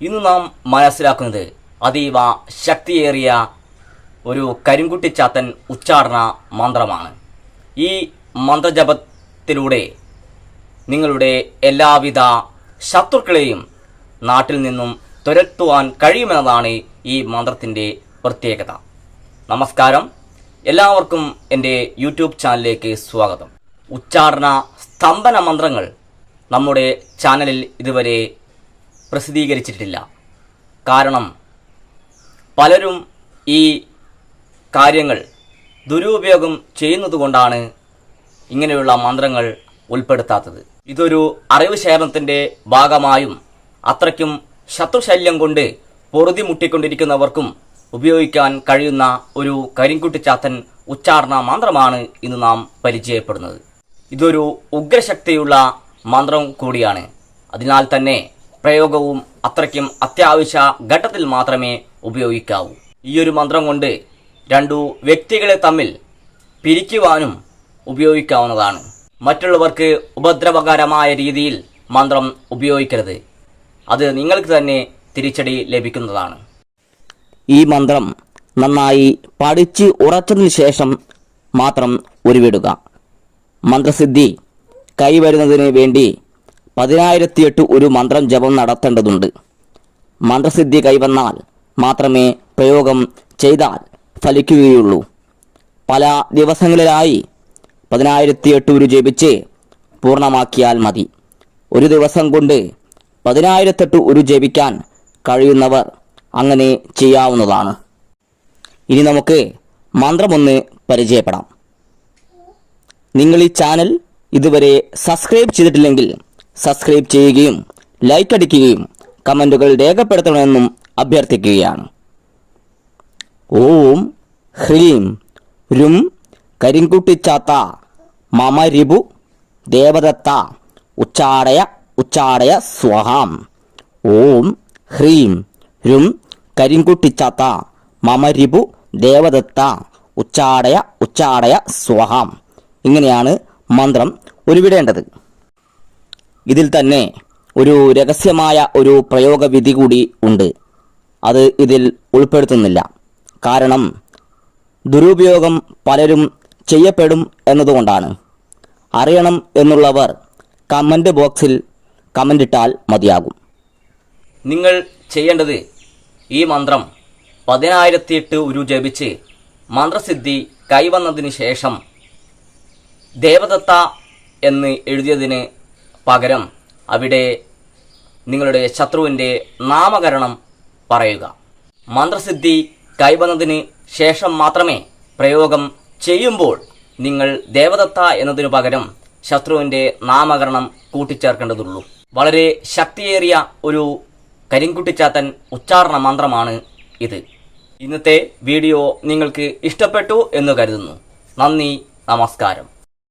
ഇന്ന് നാം മനസ്സിലാക്കുന്നത് അതീവ ശക്തിയേറിയ ഒരു കരിങ്കുട്ടിച്ചാത്തൻ ഉച്ചാരണ മന്ത്രമാണ്. ഈ മന്ത്രജപത്തിലൂടെ നിങ്ങളുടെ എല്ലാവിധ ശത്രുക്കളെയും നാട്ടിൽ നിന്നും തുരത്തുവാൻ കഴിയുമെന്നതാണ് ഈ മന്ത്രത്തിൻ്റെ പ്രത്യേകത. നമസ്കാരം, എല്ലാവർക്കും എൻ്റെ യൂട്യൂബ് ചാനലിലേക്ക് സ്വാഗതം. ഉച്ചാരണ സ്തംഭന മന്ത്രങ്ങൾ നമ്മുടെ ചാനലിൽ ഇതുവരെ പ്രസിദ്ധീകരിച്ചിട്ടില്ല. കാരണം പലരും ഈ കാര്യങ്ങൾ ദുരുപയോഗം ചെയ്യുന്നതുകൊണ്ടാണ് ഇങ്ങനെയുള്ള മന്ത്രങ്ങൾ ഉൾപ്പെടുത്താത്തത്. ഇതൊരു അറിവ് ശേഖരണത്തിൻ്റെ ഭാഗമായും അത്രയ്ക്കും ശത്രുശല്യം കൊണ്ട് പൊറുതിമുട്ടിക്കൊണ്ടിരിക്കുന്നവർക്കും ഉപയോഗിക്കാൻ കഴിയുന്ന ഒരു കരിങ്കുട്ടിച്ചാത്തൻ ഉച്ചാരണ മന്ത്രമാണ് ഇന്ന് നാം പരിചയപ്പെടുന്നത്. ഇതൊരു ഉഗ്രശക്തിയുള്ള മന്ത്രം കൂടിയാണ്. അതിനാൽ തന്നെ പ്രയോഗവും അത്രയ്ക്കും അത്യാവശ്യ ഘട്ടത്തിൽ മാത്രമേ ഉപയോഗിക്കാവൂ. ഈയൊരു മന്ത്രം കൊണ്ട് രണ്ടു വ്യക്തികളെ തമ്മിൽ പിരിക്കുവാനും ഉപയോഗിക്കാവുന്നതാണ്. മറ്റുള്ളവർക്ക് ഉപദ്രവകരമായ രീതിയിൽ മന്ത്രം ഉപയോഗിക്കരുത്. അത് നിങ്ങൾക്ക് തന്നെ തിരിച്ചടി ലഭിക്കുന്നതാണ്. ഈ മന്ത്രം നന്നായി പഠിച്ച് ഉറച്ചതിന് ശേഷം മാത്രം ഉരുവിടുക. മന്ത്രസിദ്ധി കൈവരുന്നതിന് വേണ്ടി 10,008 ഒരു മന്ത്രം ജപം നടത്തേണ്ടതുണ്ട്. മന്ത്രസിദ്ധി കൈവന്നാൽ മാത്രമേ പ്രയോഗം ചെയ്താൽ ഫലിക്കുകയുള്ളൂ. പല ദിവസങ്ങളിലായി 10,008 ഒരു ജപിച്ച് പൂർണ്ണമാക്കിയാൽ മതി. ഒരു ദിവസം കൊണ്ട് 10,008 ഒരു ജപിക്കാൻ കഴിയുന്നവർ അങ്ങനെ ചെയ്യാവുന്നതാണ്. ഇനി നമുക്ക് മന്ത്രമൊന്ന് പരിചയപ്പെടാം. നിങ്ങൾ ഈ ചാനൽ ഇതുവരെ സബ്സ്ക്രൈബ് ചെയ്തിട്ടില്ലെങ്കിൽ സബ്സ്ക്രൈബ് ചെയ്യുകയും ലൈക്ക് അടിക്കുകയും കമൻറ്റുകൾ രേഖപ്പെടുത്തണമെന്നും അഭ്യർത്ഥിക്കുകയാണ്. ഓം ഹ്രീം രും കരിങ്കുട്ടിച്ചാത്ത മമ രിപു ദേവദത്ത ഉച്ചാടയ സ്വഹാം. ഓം ഹ്രീം രും കരിങ്കുട്ടിച്ചാത്ത മമ രിപു ദേവദത്ത ഉച്ചാടയ സ്വഹാം. ഇങ്ങനെയാണ് മന്ത്രം ഉരുവിടേണ്ടത്. ഇതിൽ തന്നെ ഒരു രഹസ്യമായ ഒരു പ്രയോഗവിധി കൂടി ഉണ്ട്. അത് ഇതിൽ ഉൾപ്പെടുത്തുന്നില്ല. കാരണം ദുരുപയോഗം പലരും ചെയ്യപ്പെടും എന്നതുകൊണ്ടാണ്. അറിയണം എന്നുള്ളവർ കമൻറ്റ് ബോക്സിൽ കമൻ്റ് ഇട്ടാൽ മതിയാകും. നിങ്ങൾ ചെയ്യേണ്ടത് ഈ മന്ത്രം 10,008 ഒരു ജപിച്ച് മന്ത്രസിദ്ധി കൈവന്നതിന് ശേഷം ദേവദത്ത എന്ന് എഴുതിയതിന് പകരം അവിടെ നിങ്ങളുടെ ശത്രുവിൻ്റെ നാമകരണം പറയുക. മന്ത്രസിദ്ധി കൈവന്നതിന് ശേഷം മാത്രമേ പ്രയോഗം ചെയ്യുമ്പോൾ നിങ്ങൾ ദേവദത്ത എന്നതിനു പകരം ശത്രുവിൻ്റെ നാമകരണം കൂട്ടിച്ചേർക്കേണ്ടതുള്ളൂ. വളരെ ശക്തിയേറിയ ഒരു കരിങ്കുട്ടിച്ചാത്തൻ ഉച്ചാരണ മന്ത്രമാണ് ഇത്. ഇന്നത്തെ വീഡിയോ നിങ്ങൾക്ക് ഇഷ്ടപ്പെട്ടു എന്ന് കരുതുന്നു. നന്ദി, നമസ്കാരം.